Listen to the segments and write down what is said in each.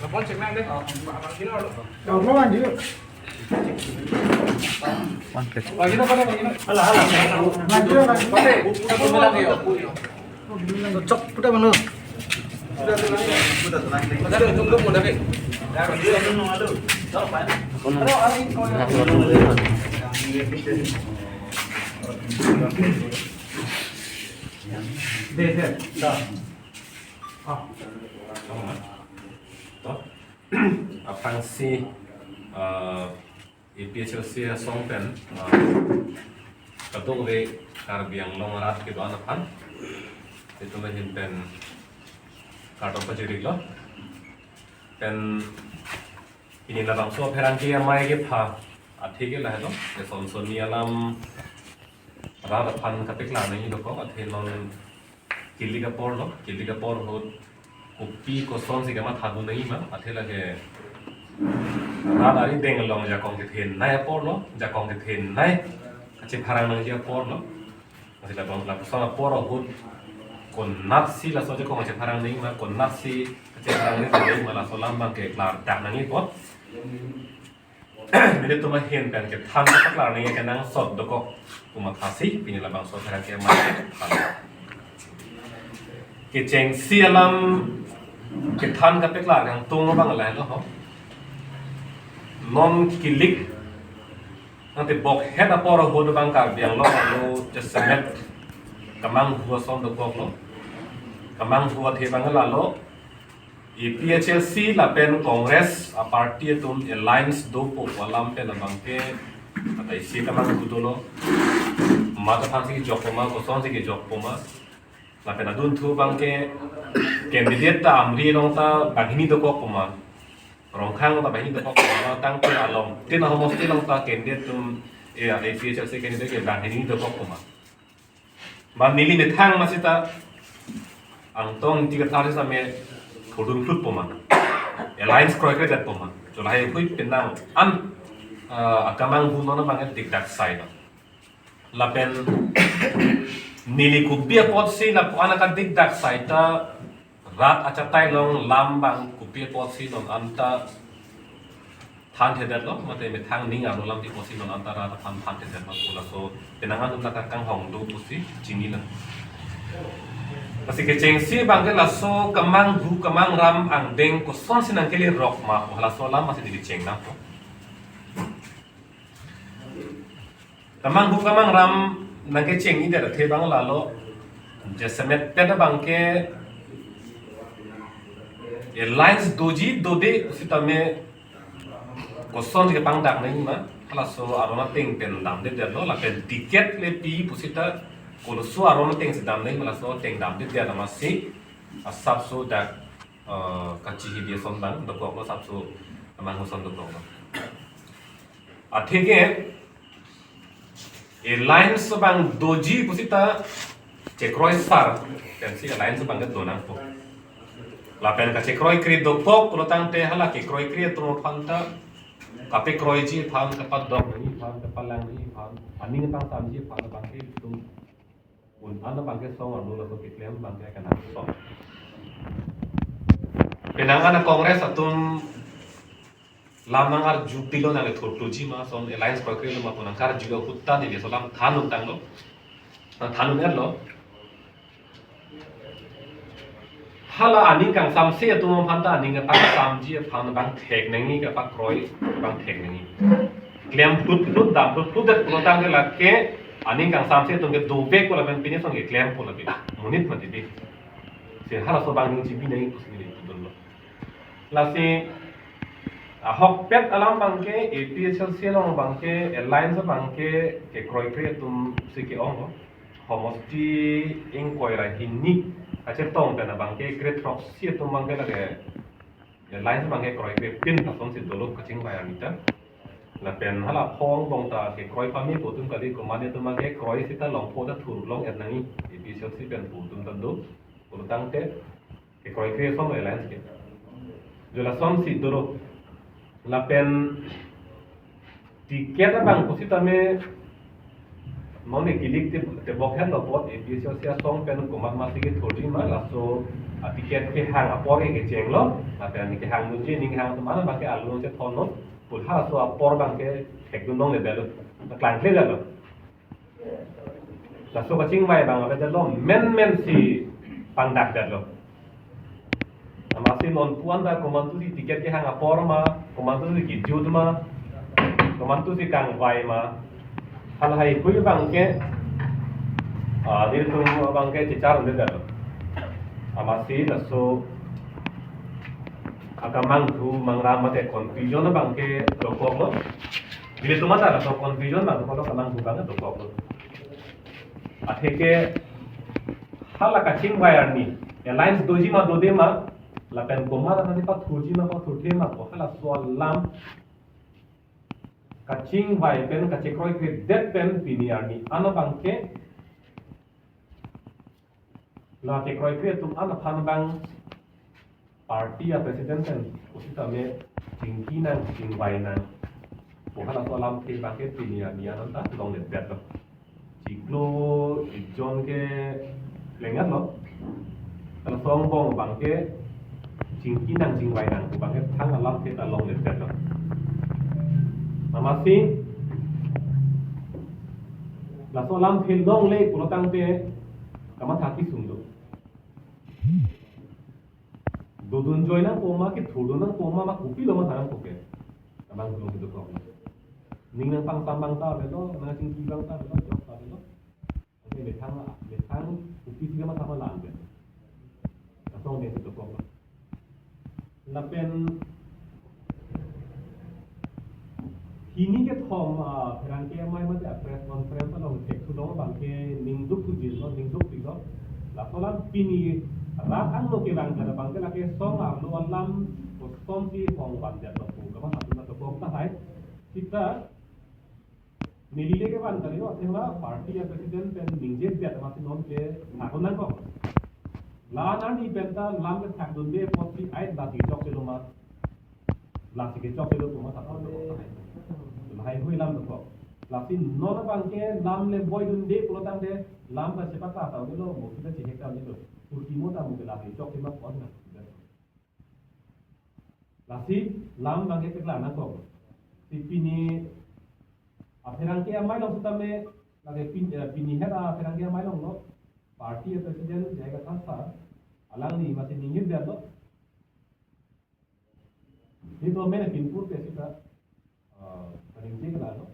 Lapon cek nang deh. Abang kilo lo. Kalau mandi. Lagi na pada lagi na. Hala. Mandi. Pare, udah pulang yo. Cocok udah mana? Udah tunggu udah ke. Apang si IPHLC songpen kadung we karbiang longarat ke doan apan itu mahin pen karton pajeri lo pen ini labang so perang kia mai ke pha athi ke lah lo ke son son ni alam rat apan katik la nai lo ko athe non kili ka por hot kopi ko son si kama thadu nai ma athe la ke rat ari deng long ja kong ke then nai por lo ja kong ke then nai ache pharang nang ja por lo masih la bang la so por hot kon nasi la so je kong ache pharang nai ma kon nasi ache pharang nai ma la so lam bang ke klar dak nang ni ko ini tu mah hen kan ke than ka klar nai ke nang sot do ko kuma thasi pini la bang so pharang ke ma ke cheng si alam ke than ka peklar kang tung bang la lo ho non kilik nanti bok head apor ho do bang ka biang lo just semet kamang huwa som do ko lo kamang huwa the bang la lo IPHLC la pen congress a party tum alliance do po walam pen bang ke atai si kamang hu do lo ma ta phan si jokoma ko son si ke jokoma la pen adun thu bang ke candidate ta amri long ta bahini do ko poma rong khang ta bahini do ko poma tang te along tin na homos tin long ta candidate tum e a FHLC candidate ke bahini do ko poma ba nili ne thang ma sita Angtong ti Kathar sa me thodun flut poma alliance kroi kre dat poma so lai hui penang an akamang hu no na bang dik dak side la pen nili kupia pot si la puana ka dik dak saita rat acha tai long lambang kupia pot si non anta than the dat lo mate me thang ning alo lam ti pot si non anta ra than the dat ma pula so penangan tum ka kang hong do pusi chini la masih ke cheng si bang la so kamang hu kamang ram ang deng ko son sinang kele rock ma ko la so lam masih di cheng na ko kamang hu kamang ram nangke cheng ni der the bang la lo jesamet peda bang ke alliance doji dode usita me koson ke pang dak nai ma hala so arona ting pen dam de der lo la pen ticket le pi pusita ko so arona ting sedam nai ma la so ting dam de der ma si asap so dak kachi hi dia son bang do ko lo sap so amang ho son do ko athege alliance bang doji pusita cekroi sar dan si alliance bang do nang po la pen ka cekroi kri do pok lo tang te hala ke kroi kri to phanta kape kroi ji phang ka pat dog ni phang ka palang ni phang ani ni pang sam ji phang bang ke tum un an bang ke song anu lo ke klem bang ke kana so penangan kongres atum lamang ar jupilo na le thotuji ma son alliance prokri lo ma punang kar juga hutta ni so lam than untang lo than un lo hala ani kang sam se tu mo phanta ani nga pa sam ji phang bang thek nangi ka pa kroi bang thek nangi klem put dam put dat lo tang la ke ani kang sam se tu ke do be ko la ben pini song ke klem ko la bi munit ma di se hala so bang ni ji bi nai pus ni tu lo la se hok pet alam bangke APHLC long bangke alliance bangke ke kroi kre tum sike ong homosti ing koi ra hinni ache tong pena bangke kre trop si tum bangke la ke alliance bangke kroi kre pin ta som si dolok kaching ba amita la pen hala phong bong ta ke kroi pami ko tum kali ko mane tum bangke kroi sita long po ta thur long et nangi APHLC pen pu tum tan do ko tang te ke kroi kre som alliance ke jola som si doro la pen tiket bang kusita me non ekilik te bok hen lo pot episio sia song pen kumat masi ke thoji ma la so tiket ke hang apor ke cheng lo apen ke hang munje ning hang mana ba ke alu se thon no pul ha so apor bang ke thek du nong le dalo klang kle dalo la so ka ching mai bang ke lo men si pandak dalo masih non tuan da komandu si tiket ke hang apor ma komandu si gijud ma komandu si kang vai ma hal hai hui bang ke nil tum bang ke cicar udah dah masih naso akamang tu mangrama te confusion bang ke dokok lo bila tu mata naso confusion bang kalau kamang tu bang dokok lo atheke hala kaching bayar ni alliance doji ma dode ma lapen komara nanti pak thuji ma pak thuthe ma ko hala soalam kaching vai pen kachekroi ke det pen piniar ni ana bangke la chekroi ke tum ana phan bang party a president pen usita me chingki nang ching vai nang ko hala soalam ke bangke piniar ni ana ta long le det lo chiklo ijon ke lengat lo kalau song bong bangke chingki nang ching vai nang ko bangke thang alam ke ta long le det lo masih la so lam phil dong le pulo tang te kama thaki sungdo dodun joy na poma ki thudu na poma ma kupi lo ma tharang poke abang gulo gitu ko ning nang pang tambang ta be lo na ching ki bang ta be lo jok ta be lo ate le thang kupi tiga ma sama lan be la so ne gitu ko la pen kini ke thom pheran ke mai ma ja press conference lo tek thu dong bang ke ningduk tu jil lo ningduk ti lo la solam pini ra ang lo ke bang ja bang ke la ke song a lo lam ko som ti hong ban ja lo ko ma sa na to ko ta hai kita nilile ke ban kali lo thema party ya president pen ningje ja ma ti non ke na ko nan ko la na ni benta lam ke thak dun de po ti ai da ti chok se lo ma la ti ke chok se lo ko ma sa ko ta hai hai hui lam ko lasin non bang ke lam le boy dun de pulo tang de lam ka sepa ta ta lo mo kita che hekta ni lo kurti mo ta mo ke la he chok ma ko na lasin lam bang ke la na ko si pini apherang ke amai lo sutame la ke pini hera apherang ke amai lo party president jaiga Kathar alang ni masih ningir dia lo itu mena pinpur pe sita paringje ke lalo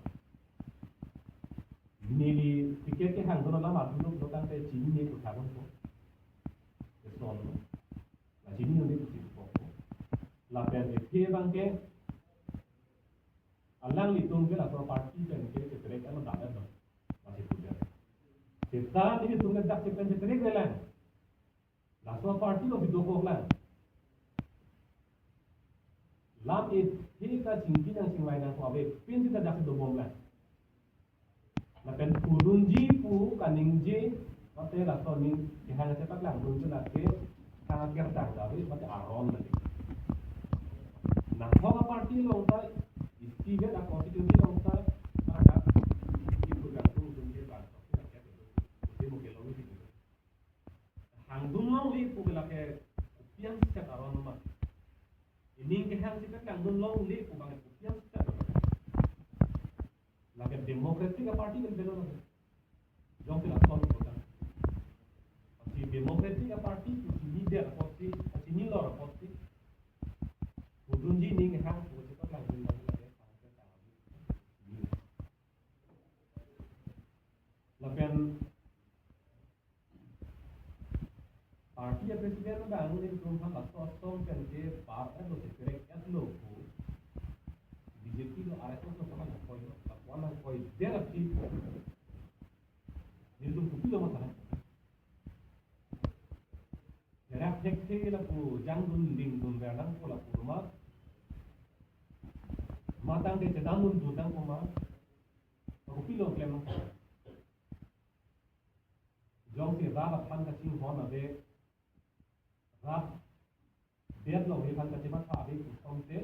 nili tiket ke hang dono lama dulu lo tang te chini ni ko thabon ko esnon la chini ni ko la pen e phe bang ke alang li tung ke la pro party pen ke tere ka no dada no masih puja kita ni tung ke dak pen tere ke lan la pro party lo bido ko lan lam it ini ka jingki nang sing lain ko abe pin kita dak do bom lan la pen kurunji pu kaningji mate la to ning ke hang se pak lang dun la ke ka ker tak da be mate aron na na ho ka party lo ta isti ge da constitution lo ta ada ki ko ga tu dun ge ba to ke ke mo ke lo ni hang dun lo li pu la ke pian se aron ma ini ke hang kita kan dun long le ko bang ko pian sta la ke democratic party kan belo na jong la ton ko ta si democratic party ki leader ko si ni lor ko si ko dun ji ni ke hang ko se pa lang dun la ke la pen party president na ang ni tum ha to song kan ke par lo se correct as lo ko BJP lo are to sama na ko la wana ko dera ti ni tum ku lo ma ta dera tek te la ko jang dun ding dun ver dang ko la ko ma tang de dang dun dun dang ko ma ko pi lo klem jong se ba la phan ka ching ho na de rap biar lo he kan kacima ka abe kum te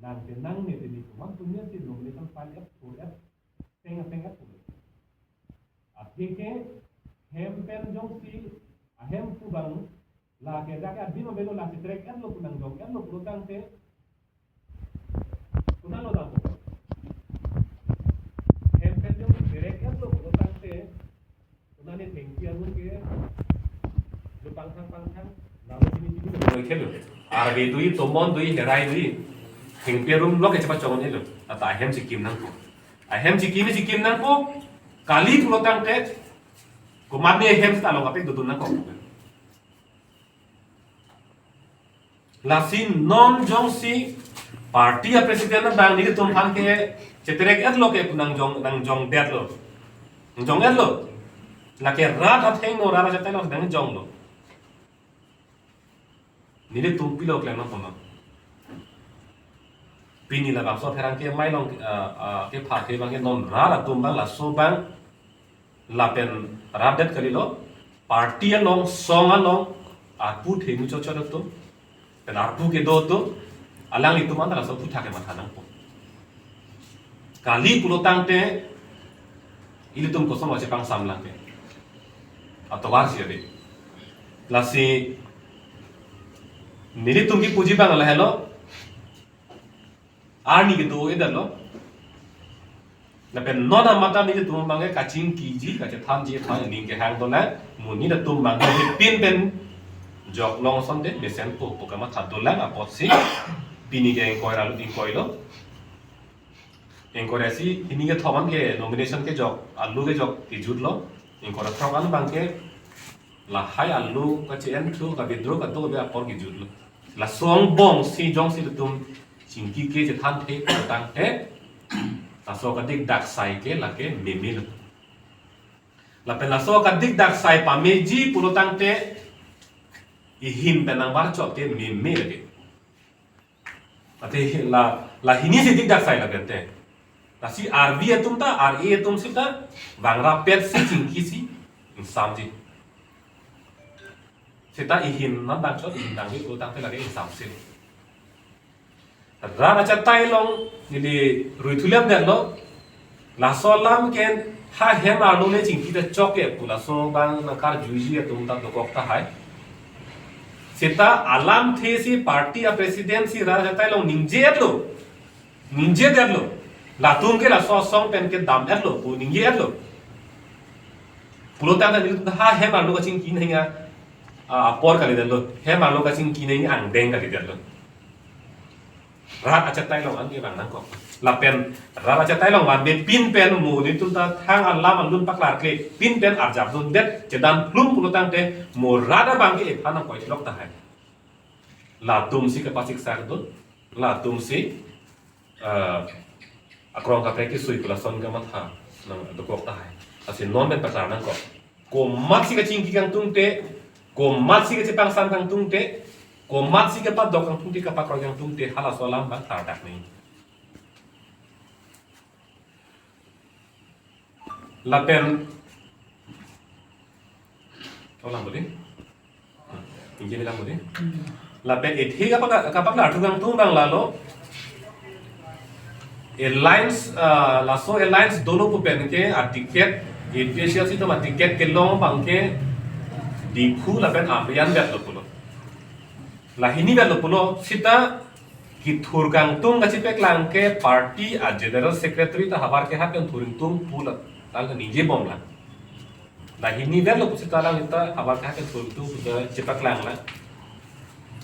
nang ne te ni kum tu ne si lo le kan file f 4 f tenga tenga tu hingke hem pen jong si hem kubang la ke jake abi ma belo la si trek en lo kunang jong en lo kurutang te kunan lo dang hem pen jong si trek en lo kurutang te kunan ni thengki arun ke lo pangthang na lo sini lo khelo arbe dui tomon dui herai dui thengpi rum lo ke chapa chong ni lo ata hem sikim nang ko hem sikim nang ko kali kurutang te kumat ni hem sta lo kapek dudun nang ko lasin non jong si party a president na bang ni tum phan ke chetrek et lo ke nang jong det lo jong et lo la ke rat a theng no ra ra jata lo dang jong lo ni le tum pi lo klem na poma pini la bang so pherang ke mai long ke pha ke bang ke non ra la tum bang la so bang la pen ra det kali lo party a long song a long a pu the mu cho cho to pen arpu ke do to alang itu man la so putha ke matha nang po kali pulo tang te ili tum ko som ache pang sam lang ke atowar si ade la si nili tum ki puji bang la hello arni ke do edar lo na pen nona mata ni tum bang ke kaching ki ji ka che tham ji tha ning ke hang do la mu ni da tum bang ke pin pen jok long son de besen po kama thad do la apot si pini ke koira lu din koilo engkore si ini ke thoman ke nomination ke jok alu ke jok ti jut lo engkore thoman bang ke la hai alu ka chen thu ka bidro ka to be apor ki jut lo la song bong si jong si tum chingki ke je than the ko tang he la so ka dik dak sai ke la ke memi lo la pen la so ka dik dak sai pa meji pulo tang te i him penang bar chok te memi le ke ate la hini se dik dak sai la bente la si RV atum ta RA atum sita bangra pet si chingki si insam ji sita ihin na dang chot ihin dang ki utang te la ke insam si ra na chatai long ni di ruithulam de lo la so lam ken ha hem anu le chingki ta choke pula so bang na kar juiji atum ta dokok ta hai sita alam the si party a president si ra chatai long ningje de lo la tum ke la so song pen ke dam et lo pu ning ye et lo pulo ta na ni ha he ma lo ka ching ki nei nga a por ka le lo he ma lo ka ching ki nei ang deng ka le lo rat a cha tai long ang ke bang nang ko la pen rat a cha tai long wan be pin pen mu ni tum ta thang an lam an lun pak lar ke pin pen ar jap dun det che dan plum pulo tang te mo rada bang ke phan na ko lok ta hai la tum si ka pasik sa dun la tum si akrong ka peki sui kula son ka matha nang dokok ta hai asin non ben pakar nang ko mat si ka chingki kang tung te ko mat si ka chepang san kang tung te ko mat si ka pat dok kang tung te ka pak kang tung te hala solam bang tar dak nei la pen olang bodi injini lang bodi la pen ethi ka pak la thu kang tung bang la lo airlines laso airlines dono pu pen ke a ticket special si to ma ticket ke long bang ke di phu la pen ambian bet lo pulo la hini bet lo pulo sita ki thur kang tung ga chi pek lang ke party a general secretary ta habar ke ha pen thuring tung pula tal ni je bom la hini bet lo pu sita lang ta habar ka pen thuring tung pu chi pek lang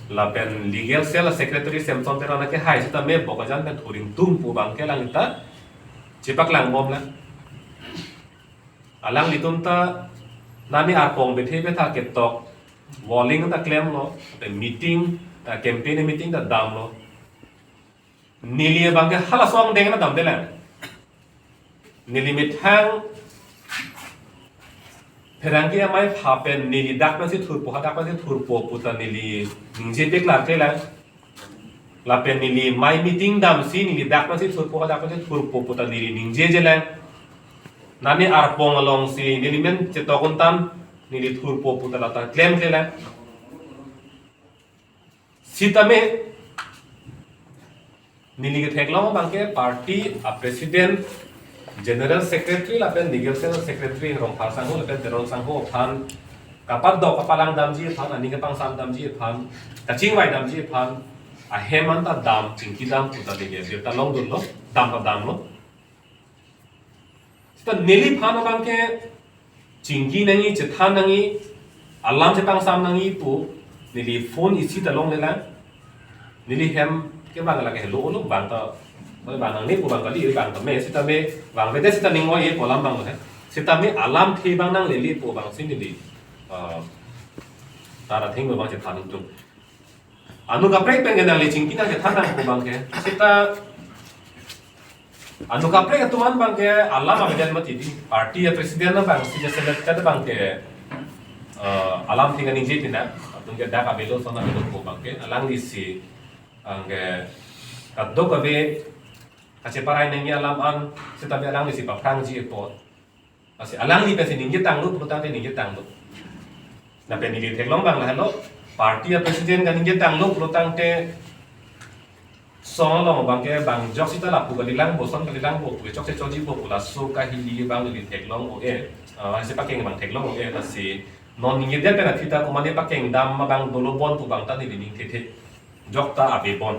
la pen legal cell secretary semson te na ke hai sita me bokajan pen thuring tung pu bang ke lang ta chipak lang bom la alang litum ta nani arpong bethe betha ke tok walling ta claim lo te meeting ta campaign meeting ta dam lo nilie bang ke hala song deng na dam de la nilimit hang Perangki amai phapen nili dak na si thur po dak na si thur po puta nili ningje tek la ke la pen nili mai meeting dam si nili dak na si thur po dak na si thur po puta nili ningje je la nani arpong along si nili men chetokon tam nili thur po puta la ta claim ke la sitame nili ke thekla bang ke party a president General Secretary lapen Negotiation Secretary rong phal sang ho lapen terong sang ho phan kapat do kapalang damji phan ani ka pang sam damji phan kaching wai damji phan a hemanta dam chingki dam puta dige ta long dun lo dam lo sta neli phan bang ke chingki nangi chethan nangi alam che pang sam nangi pu neli phone isi ta long lela neli hem ke bang la ke lo bang ta bang nang ni pu bang kali bang ta me sita me bang me de sita ningwa ye polam bang le sita me alam the bang nang leli pu bang sin ni tara thing bang che thanin tu anu ka prek pen nang le chingki na ke than nang pu bang ke sita anu ka prek tuman bang ke alam abedan mati di party ya presiden na bang si select bang ke alam thing ni je tina tung ke da ka belo sona belo pu bang ke alang di si angge kaddo ka be kasi paray nang alam an sita be alang di si paprang ji po kasi alang ni pe si ningi tang lu puta te ningi tang lu na pe ni theklong bang la hello party ya presiden kan ningi tang lu puta te song long bang ke bang jok sita la pu kalilang boson kalilang bo pu chok se choji bo pula so ka hi bang ni theklong o e si pakeng bang theklong o e na si non ningi de pe na thita ko mane pakeng dam ma bang dolobon pu bang ta ni ning the jok ta abe bon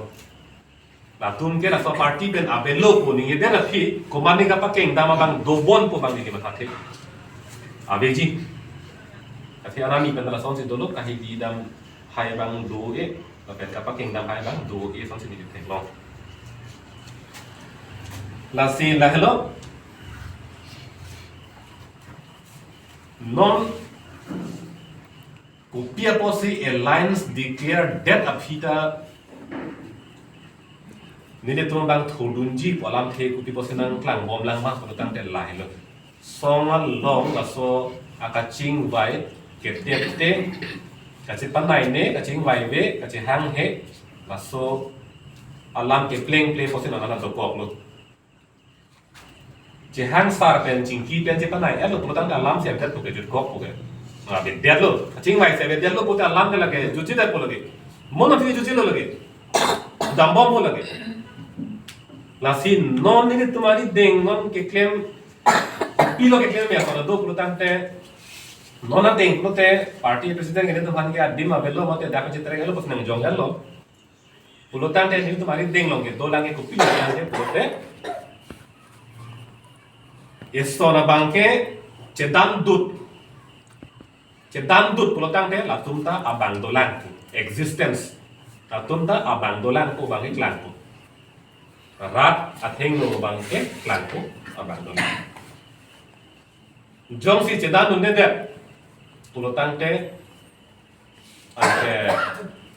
la tum ke la so party ben abe lo pu ningi de na thi ko mane ka pakeng dam ma bang dobon pu bang ni ma tha the abe ji athi anami ben la son si dolok ka hi dam hai bang do e la pen ka pakeng dam hai bang do e son si ni theklong la si la hello non Kupia Posi Alliance declared death of Hita Nile Tung Bang Thudunji Polam The Kupi Posi Nang Klang Bom Lang Ma Putang Te Lai Lo Songa Long La So Akaching Vai Ket Te Kachi Panai Ne Kaching Vai Ve Kachi Hang He La So Alam Ke Pleng Play Posi Nang Nang Dokok Lo Che Hang Sar Pen Chingki Pen Che Panai Elo Putang Alam Siap Tet Puke Jut Kok Puke Biar lo, cing mai saya biar lo putar alam ke lagi, cuci dah pun lagi, mana tu cuci lo lagi, dambam pun lagi, nasi non ini तुम्हारी deng non ke claim, pilo ke claim ya kalau do pelutan te, nona deng pelute party presiden ini tuh kan ke adim abel lo mati dah kecil terengah lo pas neng jonggal lo, pelutan te ini तुम्हारी deng lo ke, do lange kopi lo yang ke pelute, istana bangke cedan dut pelotang te la tumta abang dolan existence la tumta abang dolan ko bang iklan ko rat atheng no bang ke klan ko abang dolan jong si cedan ne de pelotang te ate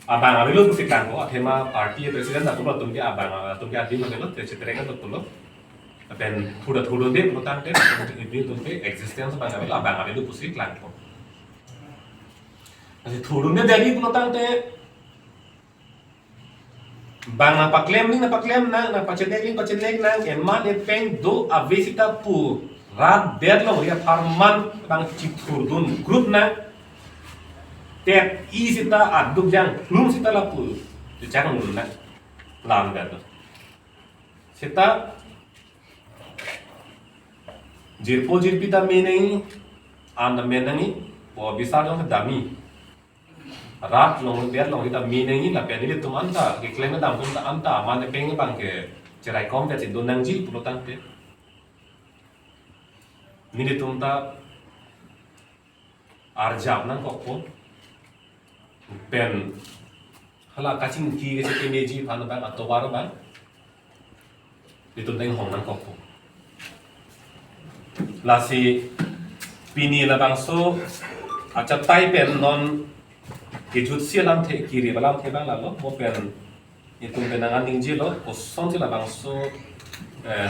abang abilu si klan ko athema party presiden da tulo tumke abang tumke adim abelo te cetrenga to tulo apen thuda de pelotang te ini tumke existence bang abilu pusi klan ko Jadi turunnya dari pelotang te, bang napa klaim na pacetek na, eman epeng do avesita pu rat bed lo ya farman bang cikur dun grup na, tep I sita aduk jang belum sita la pu, jangan dulu na, lam bed lo, sita jirpi ta menengi, anda menengi, po bisa dong dami. Rat long biar long kita minengi la pen ini tuman ta ke klaim dam tum ta anta man peng bang ke cerai kom ke donang ji pulutan te mini tum ta arjab nang kok po pen hala kacing ki ke energy phan bang atau war bang itu teng hong nang kok po la si pini la bang so acha tai pen non Kijut sialam the kiri balam the bang lalo mo pen itu penangan tinggi lo kosong sila bang so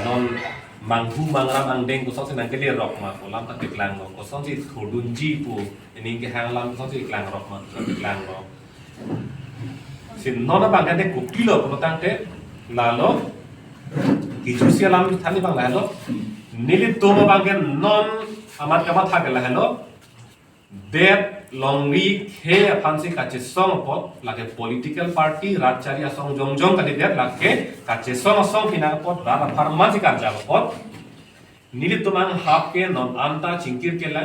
non manghu mangram angdeng kosong sila keli rock ma kolam tak iklang lo kosong si thudunji pu ini ke hang lam kosong si iklang rock ma iklang lo sin nona bang kan de kupilo ko tang te lalo kijut sialam thani bang lalo nilit to bang kan non amat kamat thak lalo det longri khe phansi kache song pot lage political party rajcharia song jongjong kali det lage kache song pina pot rara pharmacy karja pot nilit tumang hap ke non anta cingkir ke la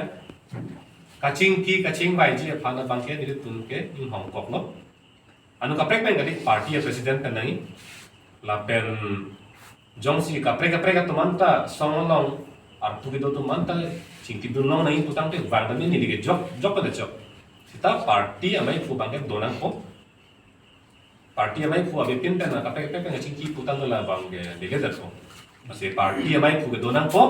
kacing ki kacing bai ji phana bang ke nilit tun ke in hong kong no anu ka prek pen ka party president kan nai la pen jongsi ka prek ka tumanta songolong ar tu do tumanta cingkir dun long nai putang te wang da ni ke jok ka de jok sita party amai fu bang ke donang ko party amai fu abe pin pen ka prek ka cingki putang la bang ke de le so masih party amai fu ke donang ko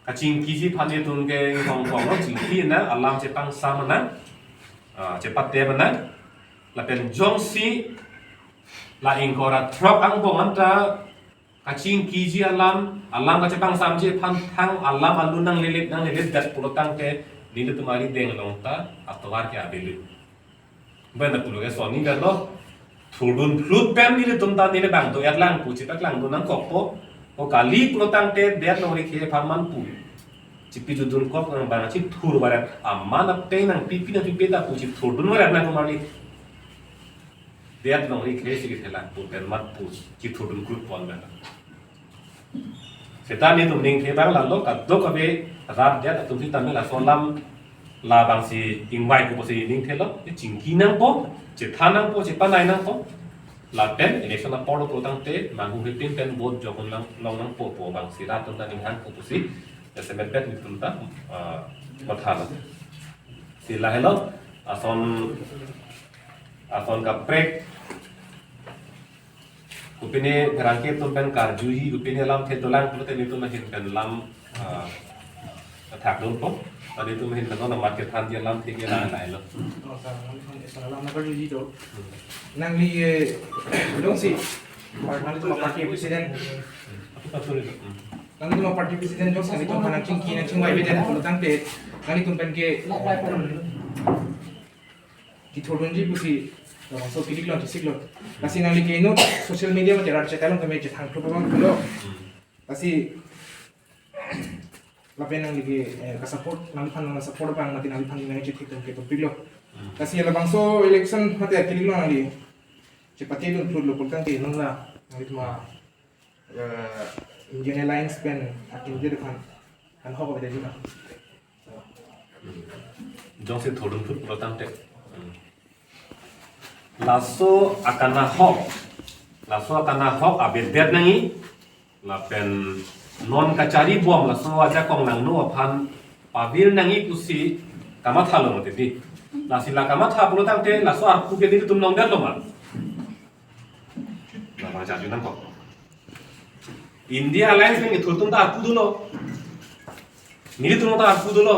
kacing kiji phane tun ke hong kong no cingki na alam cepang sama na cepat dia benar la pen jongsi la ingkora trok ang bonganta kacing kiji alam ka cepang sam je phan thang alam alunang lelet dat pulotang ke dile tumari deng longta atwar ke abelu benda pulu ke soni galo thudun flut pem dile tumta dile bang to erlang pu citak lang dunang kokpo o kali pulotang te der nori ke pharman pu cipi judul kop nang bana ci thur barat amana pe nang pipi na pipi ta pu ci thudun barat na kumali der nori ke ci thela pu pen mat pu ci thudun group pon bana setan ni tum ning ke bang la lo ka do ka be rat der tum ti tam la solam la bang si invite ko si ning thelo ci cingki nang po ci thanang po ci panai nang po la pen election na polo protang te mangu hitin pen bot jokon lang long nang po bang si rat tum na ning han ko si semen pet ni tum ta mathala sila hello ason ka prek kupine rangke tum pen karjuhi kupine lam the dolang pulote ni tum hin pen lam thak dum po tadi tum hin kan na market than dia lam the ke la lai lo Salam na kayo dito. Nang li dong si party party president. apa patur itu Nang itu party president jong sang itu kanang cingki nang cingwai beda kalau tangte nang itu pen ke di thorun ji pusi so pilik lon sik lon kasi nang li ke no social media ma jarar cekalon kami je thang pro bang lo kasi lapen nang li ke ka support nang phan nang support bang mati nang phan nang je thik ke to pilo kasi la bang so election mate pilik lon nang li cepati dun pro lo pultang ke nang la nang itu ma Indian Airlines pen akin dia kan hoba beda juga. jong se thodun put protang te laso akana hok abet bet nangi la pen non kacari buam laso aja kong nang no phan pavil nangi kusi kamat halo mate di la sila kamat ha protang te laso arpu ke di tum nong der lo ma la ba ja junang kok India Alliance में थोड़तुम ता आपू दुलो निरी तुम ता आपू दुलो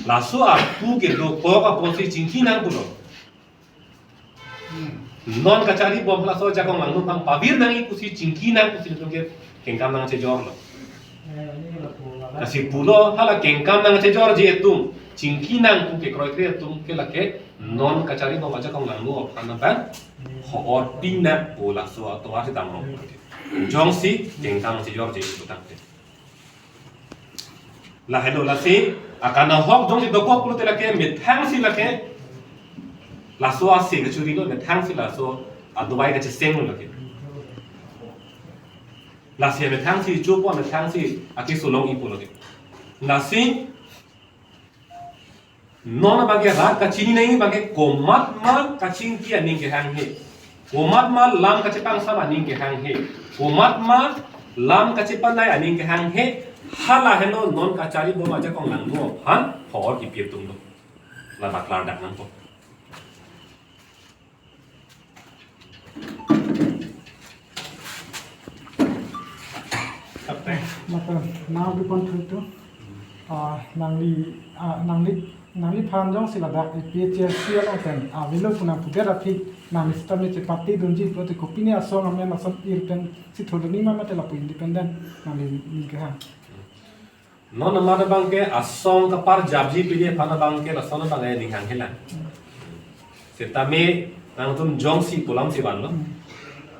लासो आपू के दो कोका पोसी चिंकी नांग बुलो नॉन कचारी बॉम्ब लासो जाको मांगनो पang pavir nangi kusi चिंकी नांग कुसी तुम के केंकाम नांग से जोर लो kasi pulo hala केंकाम नांग से जोर जे तुम चिंकी नांग ku के क्रोय क्रिया तुम के लके नॉन कचारी बॉम्ब जाको मांगनो अपना बन हो टीना बोला सो तो वासे दामो jongsi jengkang si jorji utang te la hello la si akana hok jongsi dokok pulo te la ke methang si la ke la so asi ke churi lo methang si la so adubai ke seng lo ke la si methang si chupo methang si aki sulong i pulo ke la si non bagi rat ka chini nahi bagi komat ma kaching ki aning ke hang he komat ma lam ka chepang sama aning ke hang he umat ma lam kacipan nai aning ke hang he hala hello non kacari bo aja kong lang no han hor ki pie tung do la baklar dak nang ko maka now di konflik tu nangli phan jong sila dak PHS sial oten vilo puna pudera thik nang sistem ni parti dunji prote kopini asong amen asam irpen si thodoni ma mate lapu independent nangli ni ka non amada bangke asong ka par jabji pili phana bangke lason bangai ni hang hela setame nang tum jongsi pulam si banlo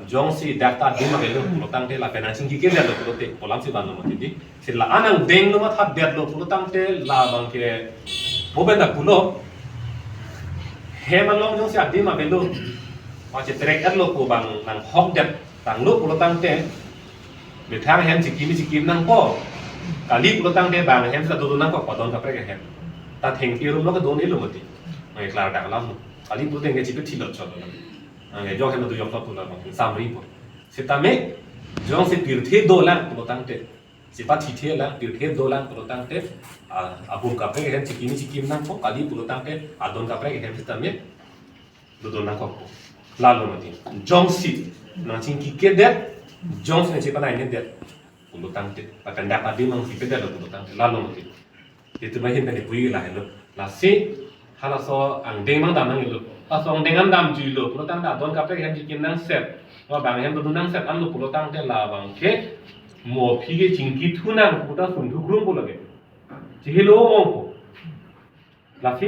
jongsi dakta dima belo pulotang te la penasing ki kenda lo pulote pulam si banlo mati sila anang deng no mat bet lo pulotang te la bangke bobenda pulo hemalong jongsi adima belo macam trek lo ko bang nang hok det tang lo pulotang te เมื่อทางเห็นสิกิมนั่งก็กาลีปุโรตังเดบางเห็นจะโดนนั่งก็ปอดอนกับไปกันเห็นแต่เทงที่รุมแล้วก็โดนนี่ลุมติไม่คลาดดักล้ำกาลีปุโรตังเดจิบที่หลอดชอบเลยไงยกให้มันดูยกตัวละมันสามรีบสิตามิจงสิพิรเทโดลังปุโรตังเดสิปัติเทลังพิรเทโดลังปุโรตังเดabu kapre ke hen cikim nang ko kali pulutang ke adon kapre ke hen sistemnya dodon nang ko lalu mati jongsi nang cingki ke det jongs ne cipa nai ne det pulutang te akan dapat di mang sipe det pulutang lalu mati itu mah hen ne pui la hello la si hala so ang deng mang dam nang lo ta so ang deng dam ju lo pulutang da adon kapre ke hen cikim nang set wa bang hen dodon nang set an lo pulutang te la bang ke mo phi ke cingki thu nang pulutang sun thu grum ko lage Cihilo mongko, lasi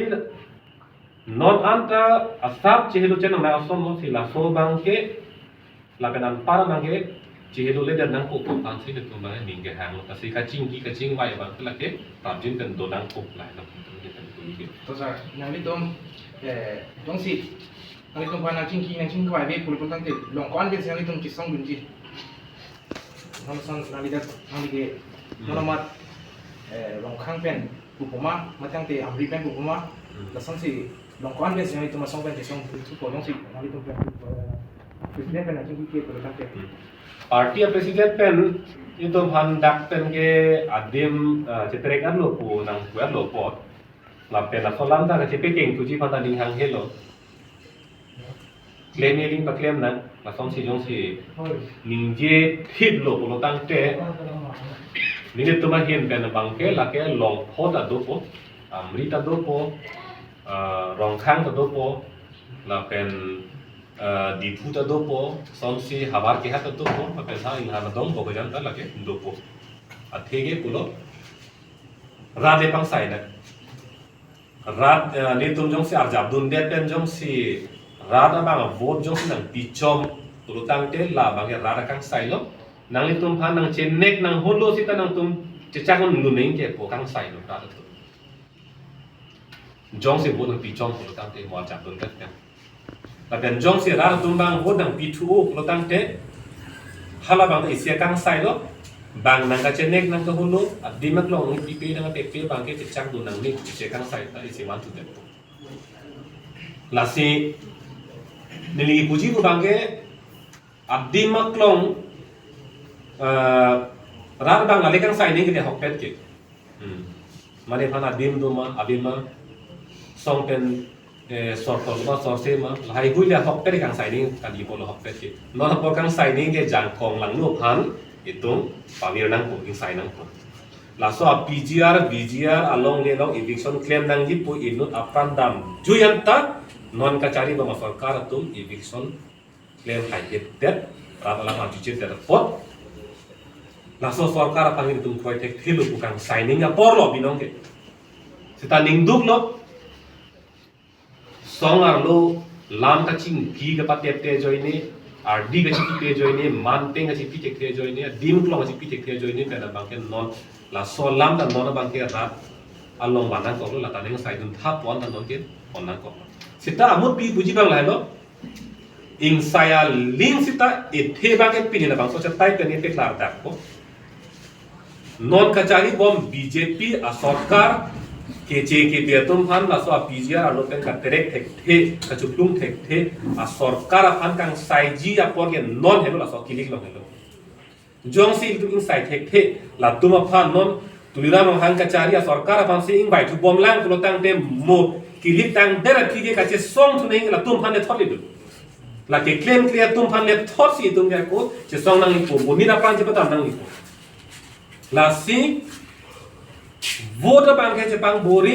non anta asap cihilo cenang na asom mo sila so bangke, lapenan para bangke cihilo le dan nangko ko ansi de tumbang ningge hang lo kasi kacing wai bang kelake pamjin dan do nangko lai lo terus nang litom dong si nang litom pa nang cingki wai be pulpun tang te long kon be nang litom cisong gunji nang son nang lidat nang lige nomat long khang pen bu poma matang te amri pen bu poma la sang si long kon ben sing itu masong pen te song tu ko long si nang itu pen presiden pen ajing ki ko tang te parti presiden pen itu handak pen ke adim cetrek an lo pu nang buat lo pot la pen la solam ta ke cepe keng tu ji panta ding hang helo claim ling pa claim nan la song si jong si ning je hit lo ko tang te Nini tuma hian pen bangke lake long pot adopo, amrit adopo, rongkhang adopo, la pen diput adopo, somsi habar kehat adopo, la pen sa ing hanadong bogajan ta lake dopo. Athege pulo rade pang sai na. Rad ni tum jong si arjab dun det pen jong si rada bang vote jong si nang pichom pulo tangte la bangke rada kang sai lo. Nang litum pan nang cenek nang holo sita nang tum cecak nang luning ke po kang sai lo rada tu. Jong si buat nang pichom lo tang te mo ajak dun ket kan. Lapen jong si rada tum bang buat nang pitu lo tang te hala bang isia kang sai lo bang nang ka cenek nang ka holo adi mak long ni pipi nang tepe bang ke cecak dun nang ni isia kang sai ta isia wan tu te. Lasi nili puji bu bang ke adi mak long rat bang lale kang sai ni ke hok pet ke mane phana dim do ma abima song pen sor ko ma sor se ma hai hui la hok pet kang sai ni ka di polo hok pet ke no na por kang sai ni ke jang kong lang nu phan itung pamir nang ko king sai nang ko la so PGR VGR along le long eviction claim nang ji pu inut apan dam juyan ta non kachari ba ma sarkar tum eviction claim hai det rat ala ma jicit der pot laso sarkar pangin tum khoi tek thilu bukang signing a porlo binong ke sita ningduk lo songar lo lam ka ching gi ga patep te joini RD ga chi te joini man te ga chi pi te joini dim klo ga chi pi te joini pe na bangke non la so lam da non bangke rat along wanan ko lo la ta ning sai dun tha pon da non ke onan ko sita amut pi buji bang lai lo ing saya ling sita ethe bangke pi ni na bang so cha tai pe ni pe klar dak ko non kachari bom BJP a sarkar kece ke betum phan la so PGR alo pen ka terek thek the ka chuplung thek the a sarkar phan kang sai ji a por ke non helo la so kilik lo helo jong si tu ing sai thek the la tuma phan non tulira mang hang kachari a sarkar phan se ing bai tu bom lang lo tang te mo kilik tang dera ki ke ka che song tu nei la tum phan le thot le du la ke claim clear tum phan le thot si tum ya ko che song nang ko boni na pan che patam nang ko la si vote bang ke jepang bori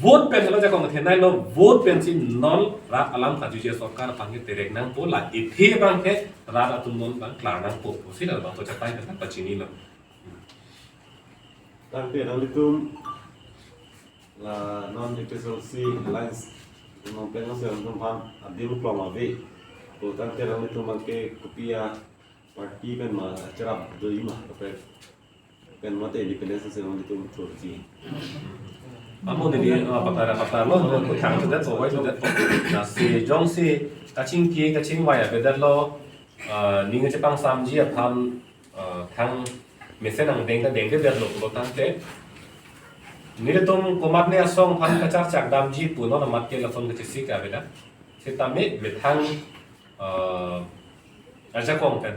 vote pen lo ja ko the nai lo vote pen si non ra alam ka ju je sarkar pang ke terek nang po la ithe bang ke ra atum non bang klar nang po si la bang to cha pai ka pachini lo tang te nang litum la non FSLC alliance non pen no se non pam adim ploma ve to tang te nang litum ke kopia parti pen ma charap do ima pe pen mate independence se non litum thurji amo ni patara lo ko thang that so wai that na si jong si ka ching wai a be that lo นี่ก็จะปังซ้ำจีทำทางเมสเซนเด้งก็เดือดหลบรถตั้งเตะนี่เราต้องกุมัดเนี่ยส่งพันกระจัดจากดำจีปุ่นนมัดเกล้าส่งกระจิสิกาไปนะเสร็จตามนี้เบ็ดทางอาจจะคงเป็น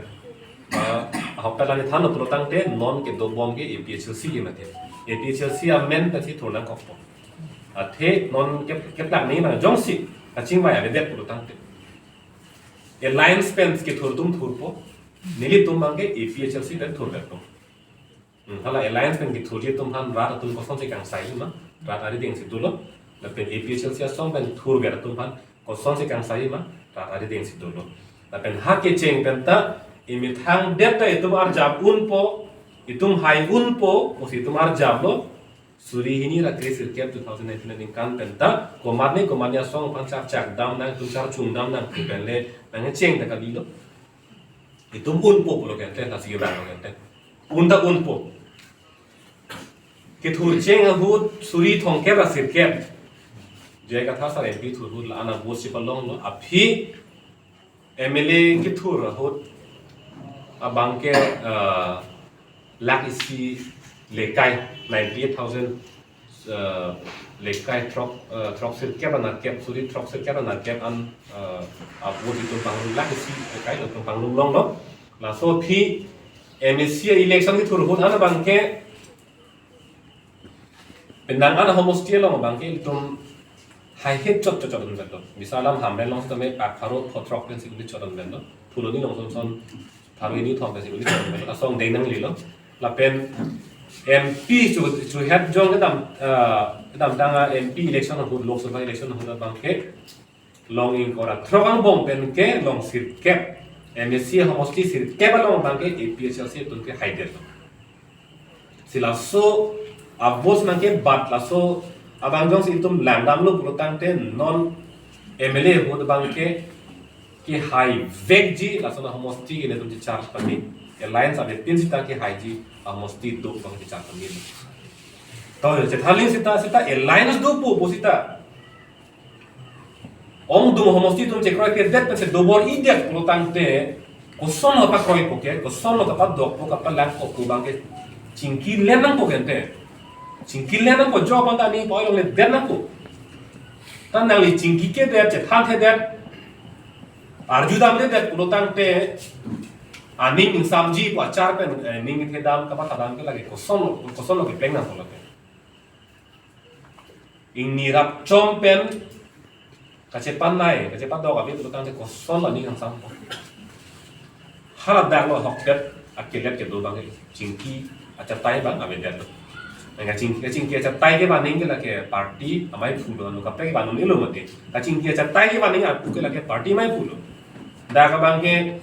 เขาไปแล้วในทางรถตั้งเตะนอนเก็บตัวบอมเก็บเอพีเชลซีมาเถอะเอพีเชลซีเมนแต่ที่ถูกนั่งก็พอเทนอนเก็บหลังนี้มันจงสิจริงไหมอะไรเด็ดรถตั้งเตะAlliance Spence के थोर तुम थोर पो नीली तुम मांगे APHLC पे थोर कर तुम हला Alliance Spence के थोर ये तुम हम रात तुम कौन से कंग साइज में रात आरी देंग से दुलो लेकिन APHLC असों पे थोर कर तुम हम कौन से कंग साइज में रात आरी देंग से दुलो लेकिन हाँ के चेंग पेंटा इमिथांग डेटा इतुम आर जाब उन पो इतुम हाई उन पो उसी तुम आर जाब लो सूरी ही नहीं रखे सिर्फ 2019 में कान पेंटा कोमाने असों पंचार चाक दाम ना तुम चार चुंग दाम ना पहलेนั่งเชียงแต่ก็ดีแล้วไอ้ตุ้มอุ่นปุ๊บเราแก่เต้นเราสิบางเราแก่เต้นอุ่นตะอุ่นปุ๊บที่ถูกเชียงหูสุริทองแก้วสิบแก้วเจ้าก็ท้าสารพีถูกหูละอันนั้นบูสิบลองแล้วอภิMLA ที่ถูกหูบางแก่ลักอิสีเล็กไก่98,000เล็กไก่ทรอกสิบแก้วนัดแก้วสุริทรอกสิบแก้วนัดแก้วอันบูสิตุนปังลักอิสีเล็กไก่เราตุนปังลุงลองเนาะแล้วโซ่พี่MLC election ที่ถูกหูอันนั้นบางแก่เป็นนางอันนั้นโฮโมสเตียลองบางแก่ตุนไฮเฮดจดกันแบบนั้นมิสาลัมทำเป็นลองสมัยปากคารุพอทรอกเป็นสิ่งที่จดกันแบบนั้นทุลุนี่ลองซ้อนพารุนี่ทองเป็นสิ่งที่จดกันแบบนั้นส่งเด้งนั่งหลีแล้วแล้วเป็น MP จู่เฮดจงก็ดำดังMP election ของคุณโลกสภา election ของคุณบางแก่ลองอินก็รัฐทรอกอันบอมเป็นแก่ลองสิบแก่ MLC โฮโมสเตียสิบแก่บ้านลองบางแก่ APHLC ตุนแก่ไฮเดอร์สิลาโซAvos nangke bat laso abang jong si tum landam lu pulutang ten non MLA hud bangke ki high veg ji laso na homosti ile tum charge pami alliance ave pin sita ki high ji homosti do bang ki charge pami to je thaling sita alliance do pu sita ong dum homosti tum je kroi ke det pe se do bor idiot pulutang te ko sono pa kroi ko ke ko sono ka pa dok ko ka pa lang ko ku bangke chingki lenang ko gente Cingkil ni nampu job anda ni boy oleh der nampu. Tan nang li cingkil ke der, cetan the der. Arju dam the der pulutang te aning ning samji ko achar pen ning the dam kapat dam ke lagi koson lo ke pleng na pula ke. Ing nirap chom pen kacepan nai kacepan dog abi pulutang te koson lo ning sam. Harap dak lo hok der akilet ke do bang cingkil acatai bang abi der. Kacing kia catai ke banding ke lagi party amai fulo nu kape ke bandung ni lo mati kacing kia catai ke banding aku ke lagi party amai fulo dah ke bangke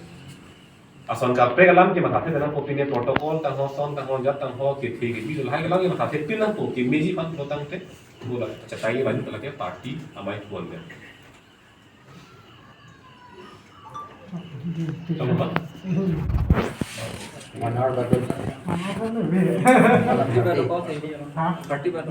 ason kape ke lam ke makate dalam opini protokol tang ho jat tang ho ke thi ke bidu hai ke lagi makate pin lang po ke meji pan protang te bola catai ke banding ke lagi party amai fulo ne Tama ba? 1 hour budget. 30 bar